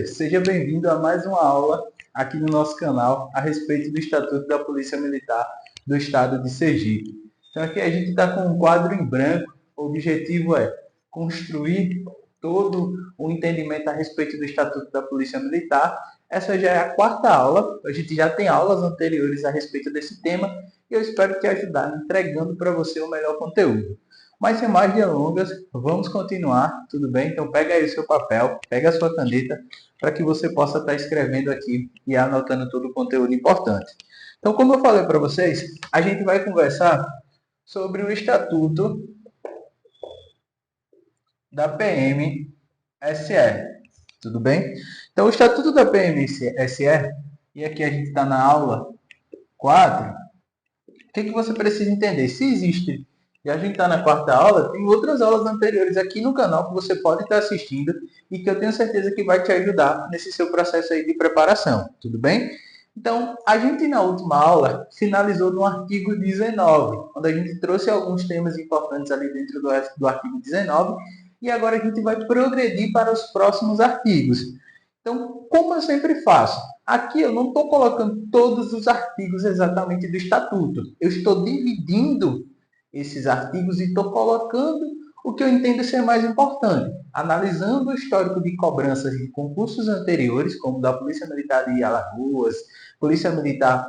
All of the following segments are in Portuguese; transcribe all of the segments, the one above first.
Seja bem-vindo a mais uma aula aqui no nosso canal a respeito do Estatuto da Polícia Militar do Estado de Sergipe. Então aqui a gente está com um quadro em branco. O objetivo é construir todo o entendimento a respeito do Estatuto da Polícia Militar. Essa já é a quarta aula. A gente já tem aulas anteriores a respeito desse tema e eu espero te ajudar entregando para você o melhor conteúdo. Mas sem mais delongas, vamos continuar, tudo bem? Então pega aí o seu papel, pega a sua caneta, para que você possa estar escrevendo aqui e anotando todo o conteúdo importante. Então, como eu falei para vocês, a gente vai conversar sobre o Estatuto da PMSE, tudo bem? Então, o Estatuto da PMSE, e aqui a gente está na aula 4, o que você precisa entender? Se existe, e a gente está na quarta aula, tem outras aulas anteriores aqui no canal que você pode estar assistindo e que eu tenho certeza que vai te ajudar nesse seu processo aí de preparação, tudo bem? Então, a gente na última aula finalizou no artigo 19, onde a gente trouxe alguns temas importantes ali dentro do artigo 19, e agora a gente vai progredir para os próximos artigos. Então, como eu sempre faço, aqui eu não estou colocando todos os artigos exatamente do Estatuto. Eu estou dividindo esses artigos e estou colocando o que eu entendo ser mais importante, analisando o histórico de cobranças de concursos anteriores, como da Polícia Militar de Alagoas, Polícia Militar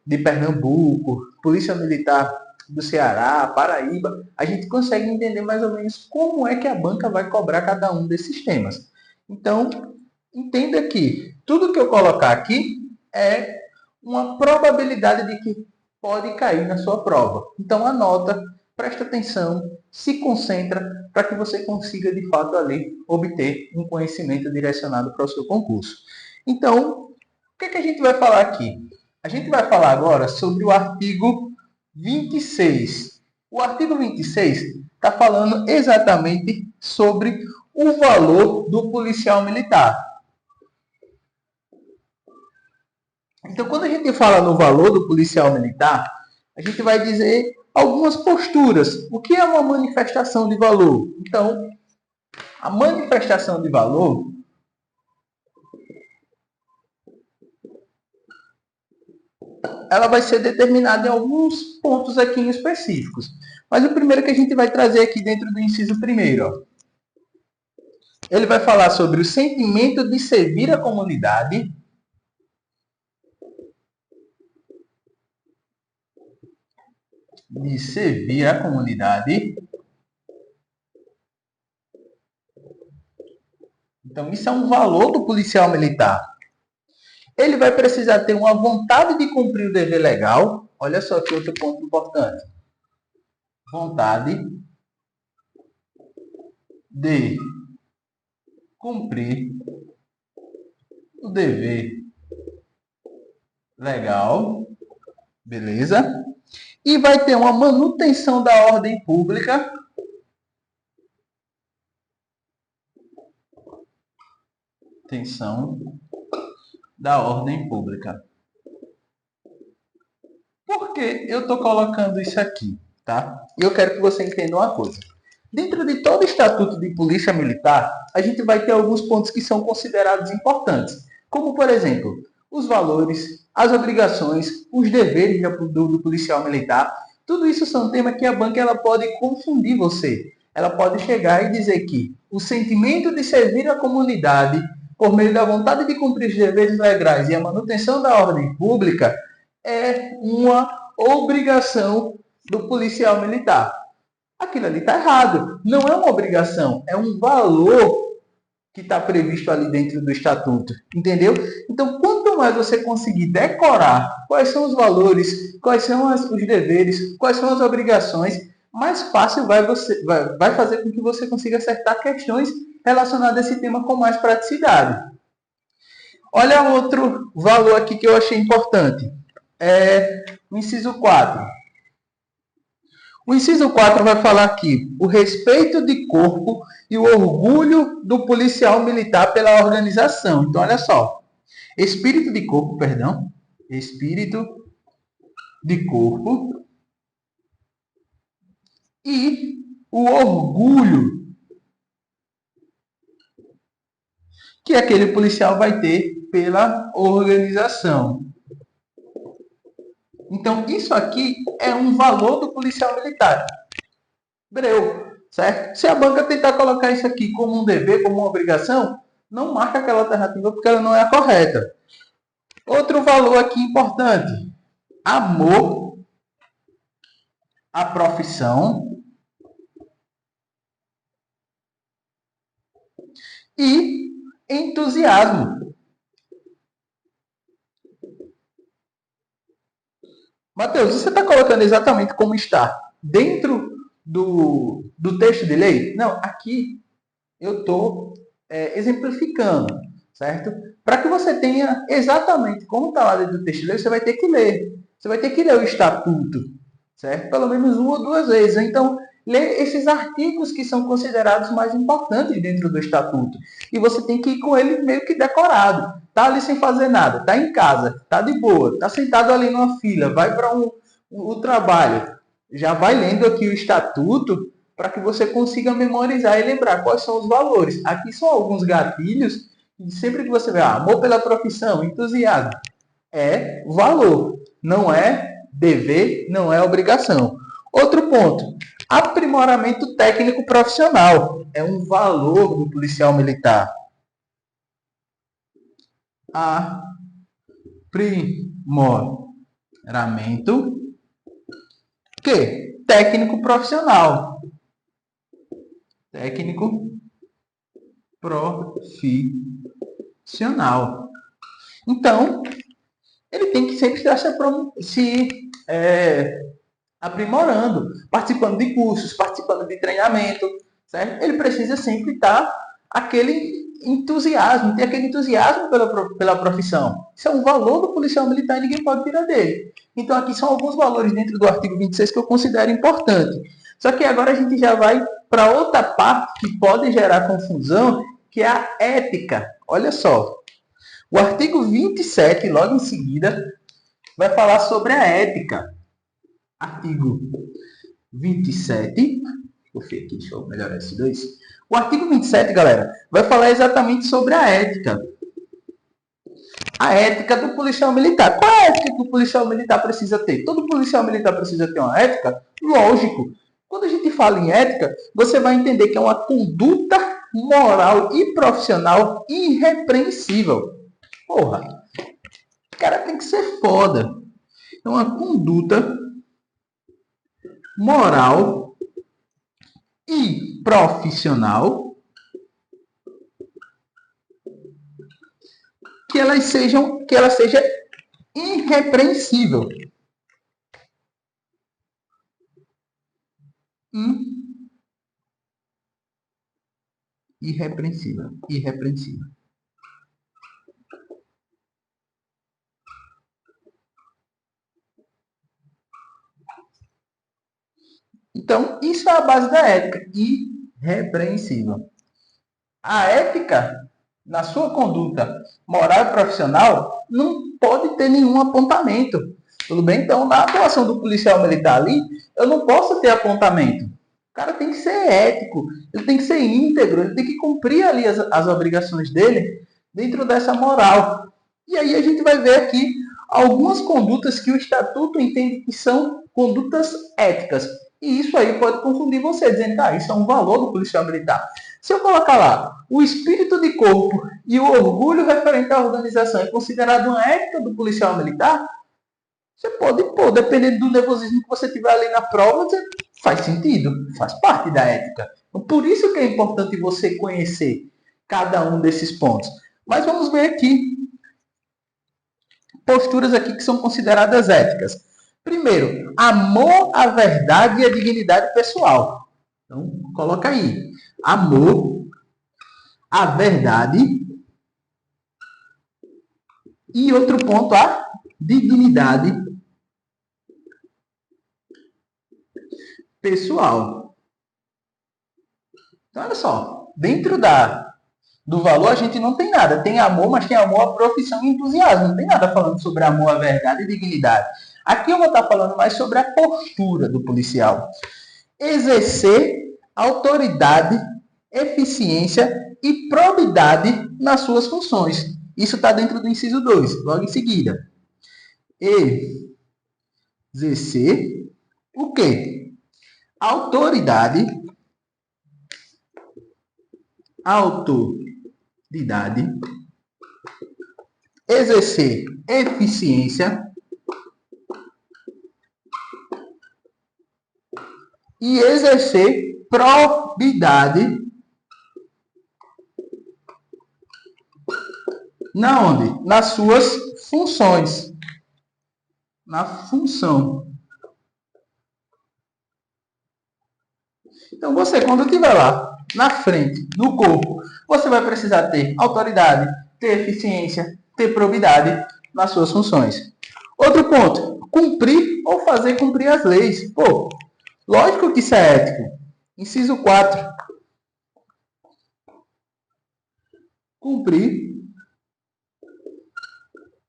de Pernambuco, Polícia Militar do Ceará, Paraíba, a gente consegue entender mais ou menos como é que a banca vai cobrar cada um desses temas. Então, entenda que tudo que eu colocar aqui é uma probabilidade de que pode cair na sua prova. Então, anota, presta atenção, se concentra para que você consiga, de fato, ali obter um conhecimento direcionado para o seu concurso. Então, o que a gente vai falar aqui? A gente vai falar agora sobre o artigo 26. O artigo 26 está falando exatamente sobre o valor do policial militar. Então, quando a gente fala no valor do policial militar, a gente vai dizer algumas posturas. O que é uma manifestação de valor? Então, a manifestação de valor ela vai ser determinada em alguns pontos aqui em específicos. Mas o primeiro que a gente vai trazer aqui dentro do inciso primeiro, ó, ele vai falar sobre o sentimento de servir a comunidade, Então, isso é um valor do policial militar. Ele vai precisar ter uma vontade de cumprir o dever legal. Olha só que outro ponto importante. Vontade de cumprir o dever legal. Beleza? E vai ter uma manutenção da ordem pública. Manutenção da ordem pública. Por que eu estou colocando isso aqui? Tá? E eu quero que você entenda uma coisa. Dentro de todo o Estatuto de Polícia Militar, a gente vai ter alguns pontos que são considerados importantes, como, por exemplo, os valores, as obrigações, os deveres do policial militar. Tudo isso são temas que a banca ela pode confundir você. Ela pode chegar e dizer que o sentimento de servir a comunidade por meio da vontade de cumprir os deveres legais e a manutenção da ordem pública é uma obrigação do policial militar. Aquilo ali está errado. Não é uma obrigação, é um valor que está previsto ali dentro do estatuto. Entendeu? Então, quanto mais você conseguir decorar quais são os valores, quais são os deveres, quais são as obrigações, mais fácil vai fazer com que você consiga acertar questões relacionadas a esse tema com mais praticidade. Olha outro valor aqui que eu achei importante. O inciso 4. O inciso 4 vai falar aqui o respeito de corpo e o orgulho do policial militar pela organização. Então, olha só. Espírito de corpo e o orgulho que aquele policial vai ter pela organização. Então, isso aqui é um valor do policial militar. Breu, certo? Se a banca tentar colocar isso aqui como um dever, como uma obrigação, não marca aquela alternativa porque ela não é a correta. Outro valor aqui importante: amor à profissão e entusiasmo. Matheus, você está colocando exatamente como está dentro do texto de lei? Não, aqui eu estou exemplificando, certo? Para que você tenha exatamente como está lá dentro do texto de lei, você vai ter que ler. Você vai ter que ler o estatuto, certo? Pelo menos uma ou duas vezes. Então, ler esses artigos que são considerados mais importantes dentro do estatuto. E você tem que ir com ele meio que decorado. Tá ali sem fazer nada, tá em casa, tá de boa, tá sentado ali numa fila, vai para o trabalho. Já vai lendo aqui o estatuto para que você consiga memorizar e lembrar quais são os valores. Aqui são alguns gatilhos e sempre que você vê amor pela profissão, entusiasmo, é valor, não é dever, não é obrigação. Outro ponto, aprimoramento técnico profissional é um valor do policial militar. Aprimoramento que técnico profissional. Técnico profissional. Então, ele tem que sempre estar se aprimorando, participando de cursos, participando de treinamento, certo? Ele precisa sempre estar aquele entusiasmo, ter aquele entusiasmo pela profissão. Isso é um valor do policial militar e ninguém pode tirar dele. Então, aqui são alguns valores dentro do artigo 26 que eu considero importante. Só que agora a gente já vai para outra parte que pode gerar confusão, que é a ética. Olha só. O artigo 27, logo em seguida, vai falar sobre a ética. Artigo 27. Aqui, deixa eu melhorar esse 2. O artigo 27, galera, vai falar exatamente sobre a ética. A ética do policial militar. Qual é a ética que o policial militar precisa ter? Todo policial militar precisa ter uma ética? Lógico. Quando a gente fala em ética, você vai entender que é uma conduta moral e profissional irrepreensível. Porra, o cara tem que ser foda. É uma conduta moral e profissional que ela seja irrepreensível. Irrepreensível. Então, isso é a base da ética, irrepreensível. A ética, na sua conduta moral e profissional, não pode ter nenhum apontamento. Tudo bem? Então, na atuação do policial militar ali, eu não posso ter apontamento. O cara tem que ser ético, ele tem que ser íntegro, ele tem que cumprir ali as obrigações dele dentro dessa moral. E aí a gente vai ver aqui algumas condutas que o Estatuto entende que são condutas éticas. E isso aí pode confundir você, dizendo que isso é um valor do policial militar. Se eu colocar lá, o espírito de corpo e o orgulho referente à organização é considerado uma ética do policial militar, você pode pôr, dependendo do nervosismo que você tiver ali na prova, você faz sentido, faz parte da ética. Então, por isso que é importante você conhecer cada um desses pontos. Mas vamos ver aqui posturas aqui que são consideradas éticas. Primeiro, amor à verdade e à dignidade pessoal. Então, coloca aí. Amor à verdade e outro ponto, a dignidade pessoal. Então, olha só. Dentro do valor a gente não tem nada. Tem amor, mas tem amor à profissão e entusiasmo. Não tem nada falando sobre amor à verdade e dignidade. Aqui eu vou estar falando mais sobre a postura do policial. Exercer autoridade eficiência e probidade nas suas funções. Isso está dentro do inciso 2, logo em seguida. Exercer o quê? Autoridade, exercer eficiência e exercer probidade na onde? Nas suas funções. Na função. Então, você, quando estiver lá, na frente, no corpo, você vai precisar ter autoridade, ter eficiência, ter probidade nas suas funções. Outro ponto, cumprir ou fazer cumprir as leis. Pô, lógico que isso é ético. Inciso 4. Cumprir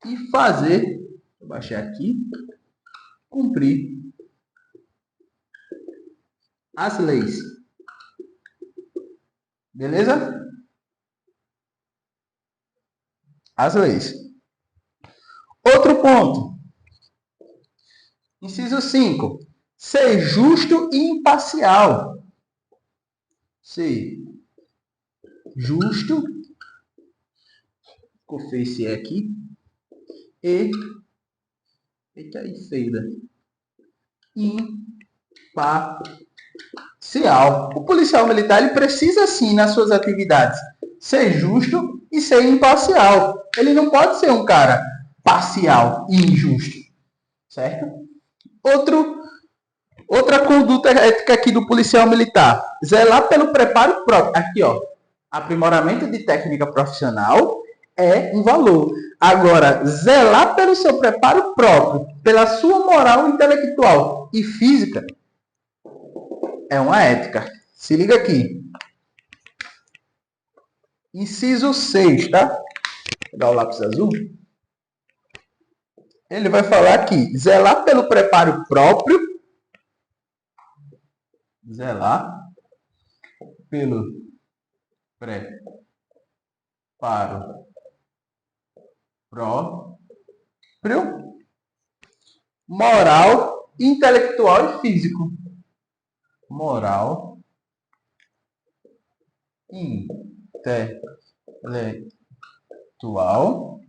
e fazer, vou baixar aqui, cumprir as leis. Beleza? As leis. Outro ponto. Inciso 5. Ser justo e imparcial. Ser justo. Ficou feio esse aqui. E. Eita aí, feira. Imparcial. O policial militar ele precisa, sim, nas suas atividades, ser justo e ser imparcial. Ele não pode ser um cara parcial e injusto. Certo? Outra conduta ética aqui do policial militar. Zelar pelo preparo próprio. Aqui, ó. Aprimoramento de técnica profissional é um valor. Agora, zelar pelo seu preparo próprio, pela sua moral intelectual e física, é uma ética. Se liga aqui. Inciso 6, tá? Vou pegar o lápis azul. Ele vai falar aqui, zelar pelo preparo próprio, zelar pelo preparo próprio, moral, intelectual e físico. Moral, intelectual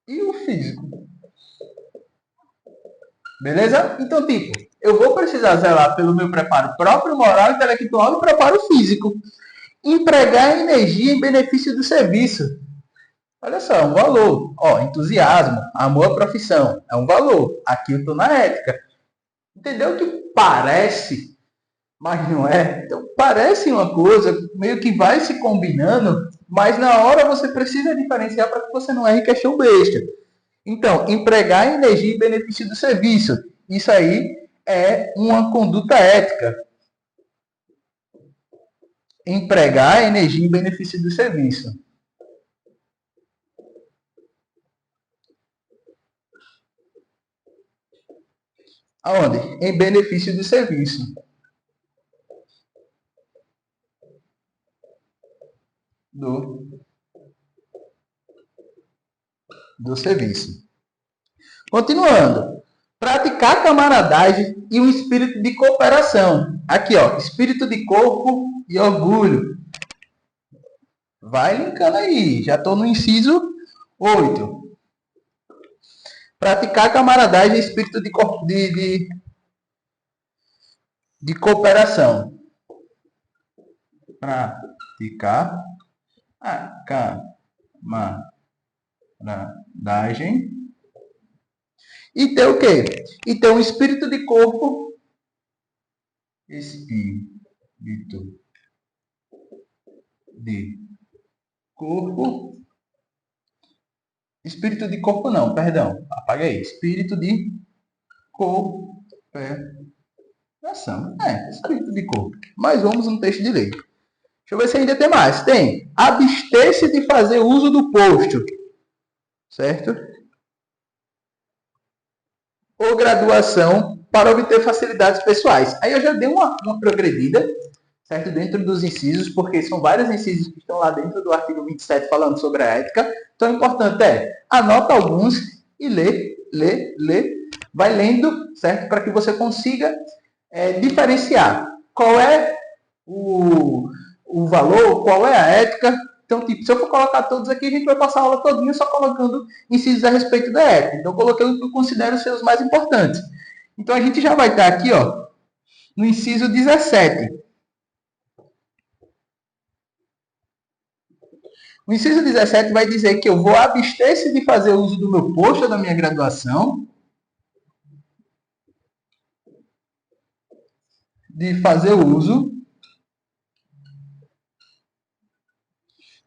e o físico. Beleza? Então, tipo, eu vou precisar zelar pelo meu preparo próprio, moral, intelectual e preparo físico. Empregar energia em benefício do serviço. Olha só, é um valor. Ó, entusiasmo, amor à profissão. É um valor. Aqui eu estou na ética. Entendeu que parece, mas não é? Então, parece uma coisa, meio que vai se combinando, mas na hora você precisa diferenciar para que você não erre questão besta. Então, empregar energia em benefício do serviço. Isso aí é uma conduta ética. Empregar energia em benefício do serviço. Aonde? Em benefício do serviço. Do serviço. Continuando. Praticar camaradagem e um espírito de cooperação. Aqui, ó. Espírito de corpo e orgulho. Vai linkando aí. Já estou no inciso 8. Praticar camaradagem e espírito de cooperação. Praticar a camaradagem e ter o quê? E ter um espírito de corpo. Espírito de corpo. Espírito de corpo não, perdão. Apaga aí. Espírito de cooperação. Espírito de corpo. Mas vamos no texto de lei. Deixa eu ver se ainda tem mais. Tem. Abster-se de fazer uso do posto. Certo? Ou graduação para obter facilidades pessoais. Aí eu já dei uma progredida. certo? Dentro dos incisos, porque são vários incisos que estão lá dentro do artigo 27 falando sobre a ética. Então, o importante anota alguns e lê, vai lendo, certo? Para que você consiga diferenciar qual é o valor, qual é a ética. Então, tipo, se eu for colocar todos aqui, a gente vai passar a aula todinha só colocando incisos a respeito da ética. Então, eu coloquei o que eu considero ser os mais importantes. Então, a gente já vai estar aqui, ó, no inciso 17. O inciso 17 vai dizer que eu vou abster-se de fazer uso do meu posto ou da minha graduação, de fazer uso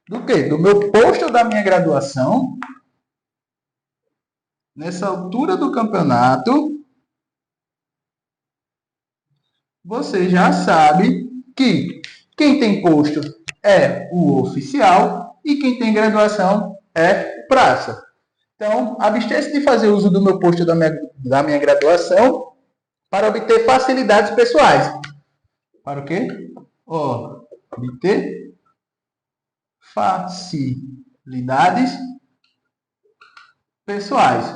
do quê? Do meu posto ou da minha graduação, nessa altura do campeonato, você já sabe que quem tem posto é o oficial e quem tem graduação é o praça. Então, abster-se de fazer uso do meu posto da minha graduação para obter facilidades pessoais. Para o quê? Obter facilidades pessoais.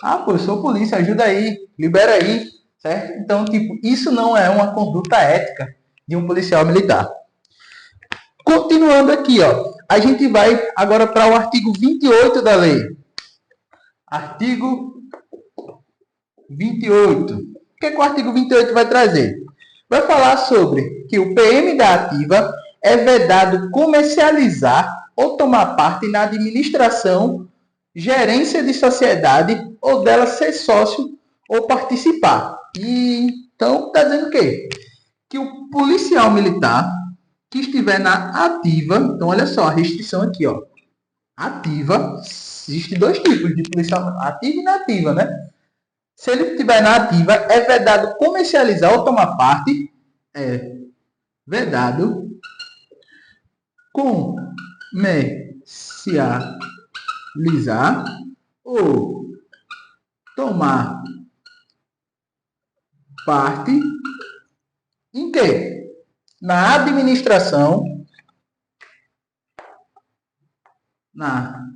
Ah, pô, eu sou polícia, ajuda aí, libera aí, certo? Então, tipo, isso não é uma conduta ética de um policial militar. Continuando aqui, ó, a gente vai agora para o artigo 28 da lei. Artigo 28. O que o artigo 28 vai trazer? Vai falar sobre que o PM da ativa é vedado comercializar ou tomar parte na administração, gerência de sociedade ou dela ser sócio ou participar. E, então, está dizendo o quê? Que o policial militar que estiver na ativa, então olha só a restrição aqui, ó. Ativa, existem dois tipos de policial, ativa e inativa, né? Se ele estiver na ativa, é vedado comercializar ou tomar parte, é vedado comercializar ou tomar parte em quê? Na administração, na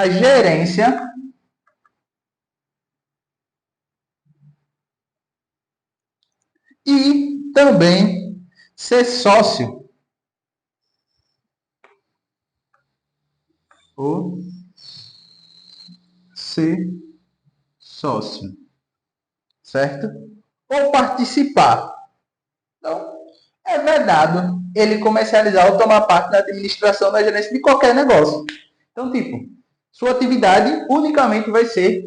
gerência e também ser sócio ou ser sócio, certo? Ou participar. Então, é vedado ele comercializar ou tomar parte da administração da gerência de qualquer negócio. Então, tipo, sua atividade unicamente vai ser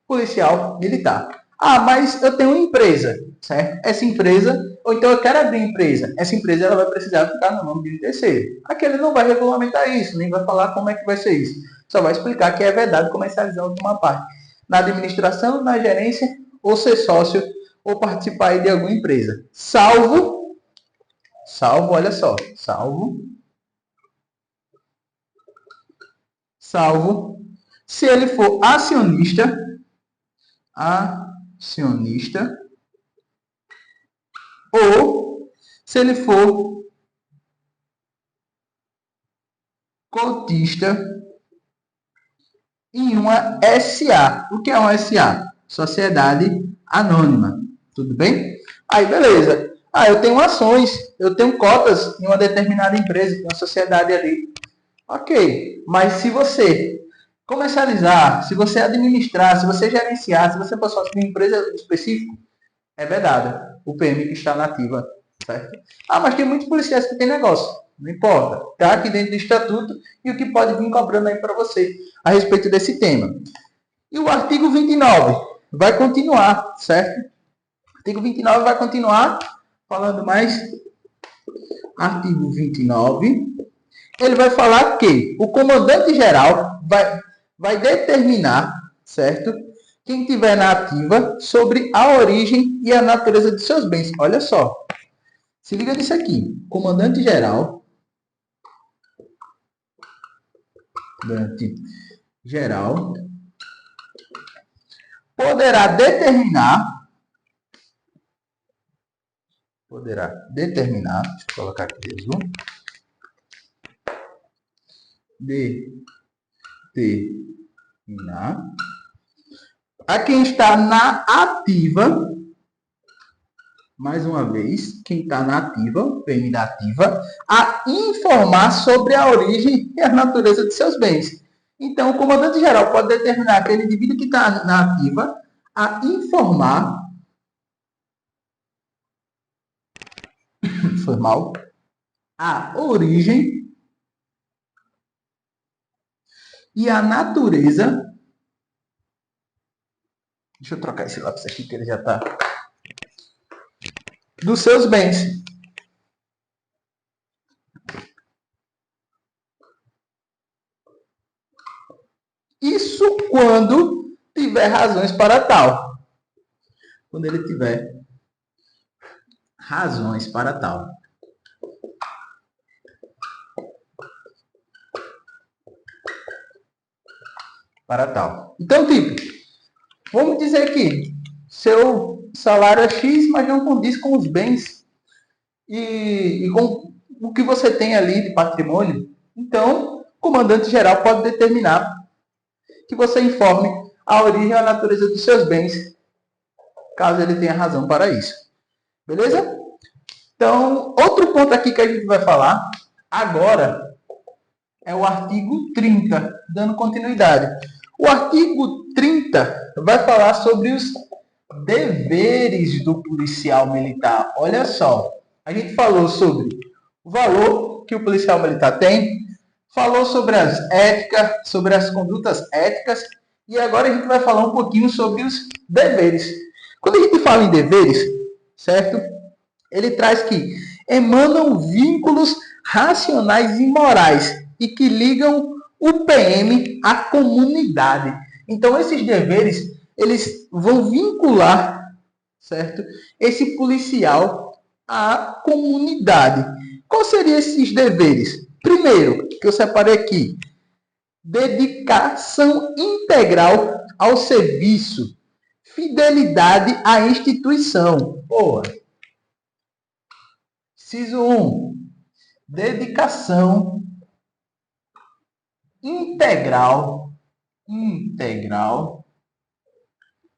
policial militar. Ah, mas eu tenho uma empresa, certo? Essa empresa, ou então eu quero abrir empresa. Essa empresa ela vai precisar ficar no nome de um terceiro. Aqui ele não vai regulamentar isso, nem vai falar como é que vai ser isso. Só vai explicar que é vedado comercializar ou tomar parte na administração, na gerência, ou ser sócio, ou participar de alguma empresa. Salvo, olha só, salvo, se ele for acionista, ou se ele for cotista em uma SA. O que é uma SA? Sociedade Anônima. Tudo bem? Aí, beleza. Ah, eu tenho ações, eu tenho cotas em uma determinada empresa, em uma sociedade ali. Ok, mas se você comercializar, se você administrar, se você gerenciar, se você for sócio de uma empresa específica, é vedada o PM que está na ativa, certo? Ah, mas tem muitos policiais que têm negócio. Não importa. Está aqui dentro do estatuto e o que pode vir cobrando aí para você a respeito desse tema. E o artigo 29 vai continuar, certo? O artigo 29 vai continuar falando mais. Artigo 29. Ele vai falar que o comandante-geral vai determinar, certo? Quem tiver na ativa sobre a origem e a natureza de seus bens. Olha só. Se liga nisso aqui. Comandante-geral poderá determinar, deixa eu colocar aqui azul, determinar a quem está na ativa, mais uma vez, quem está na ativa, PM da ativa, a informar sobre a origem e a natureza de seus bens. Então, o comandante-geral pode determinar aquele indivíduo que está na ativa a informar, foi mal, a origem e a natureza. Deixa eu trocar esse lápis aqui que ele já está. Dos seus bens. Isso quando tiver razões para tal. Quando ele tiver razões para tal. Para tal. Então, tipo, vamos dizer que seu salário é X, mas não condiz com os bens e com o que você tem ali de patrimônio. Então, o comandante-geral pode determinar que você informe a origem e a natureza dos seus bens, caso ele tenha razão para isso. Beleza? Então, outro ponto aqui que a gente vai falar agora é o artigo 30, dando continuidade. O artigo 30 vai falar sobre os deveres do policial militar. Olha só, a gente falou sobre o valor que o policial militar tem, falou sobre as éticas, sobre as condutas éticas, e agora a gente vai falar um pouquinho sobre os deveres. Quando a gente fala em deveres, certo? Ele traz que emanam vínculos racionais e morais e que ligam o PM à comunidade. Então, esses deveres, eles vão vincular, certo? Esse policial à comunidade. Quais seriam esses deveres? Primeiro, que eu separei aqui, dedicação integral ao serviço, fidelidade à instituição. Porra. Inciso 1. Dedicação integral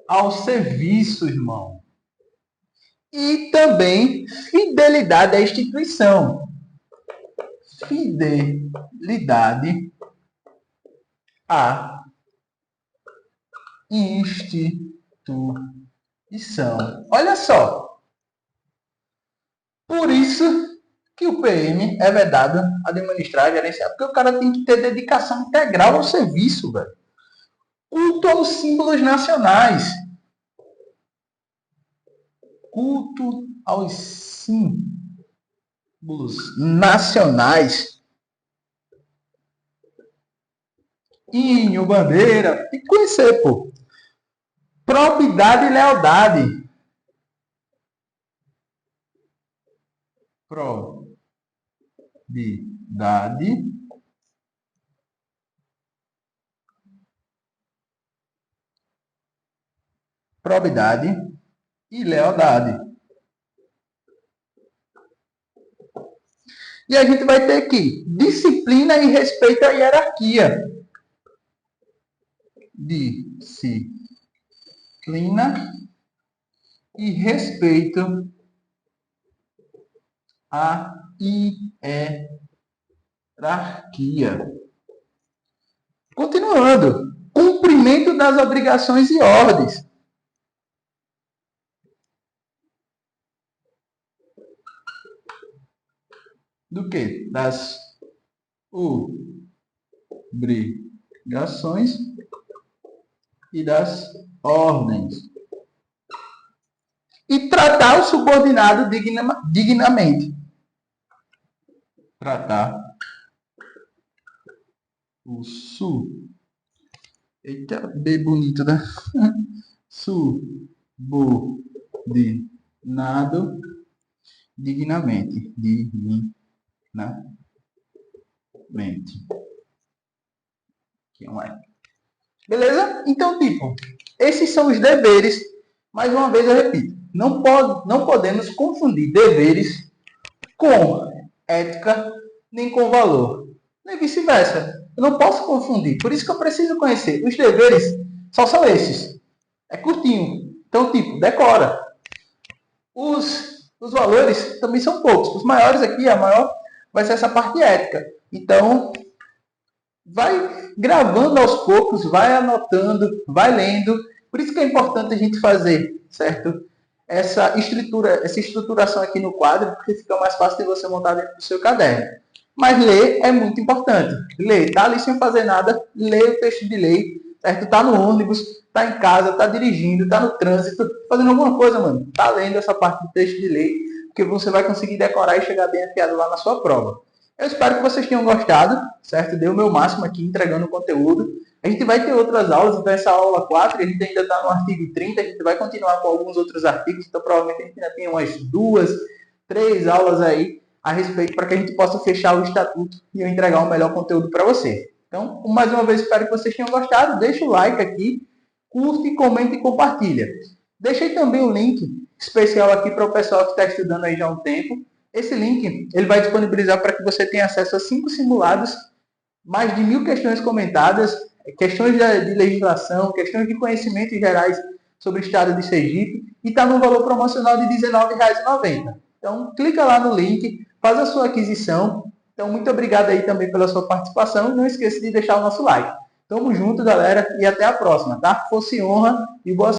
ao serviço, irmão. E também fidelidade à instituição. Fidelidade à instituição. Olha só. Por isso que o PM é vedado administrar e gerenciar. Porque o cara tem que ter dedicação integral ao serviço, velho. Culto aos símbolos nacionais. Culto aos símbolos nacionais. Hino, bandeira. Tem que conhecer, pô. Probidade e lealdade. Probidade e lealdade. E a gente vai ter aqui disciplina e respeito à hierarquia. Disciplina e respeito à hierarquia. Continuando. Cumprimento das obrigações e ordens. Do que? Das obrigações e das ordens. E tratar o subordinado dignamente. Tratar o Eita, B bonito, né? Subordinado dignamente. Aqui é um E. Beleza? Então, tipo, Esses são os deveres. Mais uma vez eu repito, não podemos confundir deveres com ética nem com valor, nem vice-versa. Eu não posso confundir. Por isso que eu preciso conhecer. Os deveres só são esses. É curtinho. Então, tipo, decora. Os valores também são poucos. Os maiores aqui, a maior vai ser essa parte ética. Então, vai gravando aos poucos, vai anotando, vai lendo. Por isso que é importante a gente fazer, certo? Essa estruturação aqui no quadro, porque fica mais fácil de você montar dentro do seu caderno. Mas ler é muito importante. Ler, tá ali sem fazer nada, lê o texto de lei, certo? Tá no ônibus, tá em casa, tá dirigindo, tá no trânsito, fazendo alguma coisa, mano. Tá lendo essa parte do texto de lei, porque você vai conseguir decorar e chegar bem afiado lá na sua prova. Eu espero que vocês tenham gostado, certo? Dei o meu máximo aqui entregando o conteúdo. A gente vai ter outras aulas, então essa aula 4, a gente ainda está no artigo 30, a gente vai continuar com alguns outros artigos, então provavelmente a gente ainda tem umas 2, 3 aulas aí a respeito para que a gente possa fechar o estatuto e eu entregar o melhor conteúdo para você. Então, mais uma vez, espero que vocês tenham gostado. Deixa o like aqui, curte, comenta e compartilha. Deixei também um link especial aqui para o pessoal que está estudando aí já há um tempo. Esse link ele vai disponibilizar para que você tenha acesso a 5 simulados, mais de 1000 questões comentadas, questões de legislação, questões de conhecimentos gerais sobre o estado de Sergipe, e está no valor promocional de R$19,90. Então, clica lá no link, faz a sua aquisição. Então, muito obrigado aí também pela sua participação e não esqueça de deixar o nosso like. Tamo junto, galera, e até a próxima, tá? Fosse honra e boa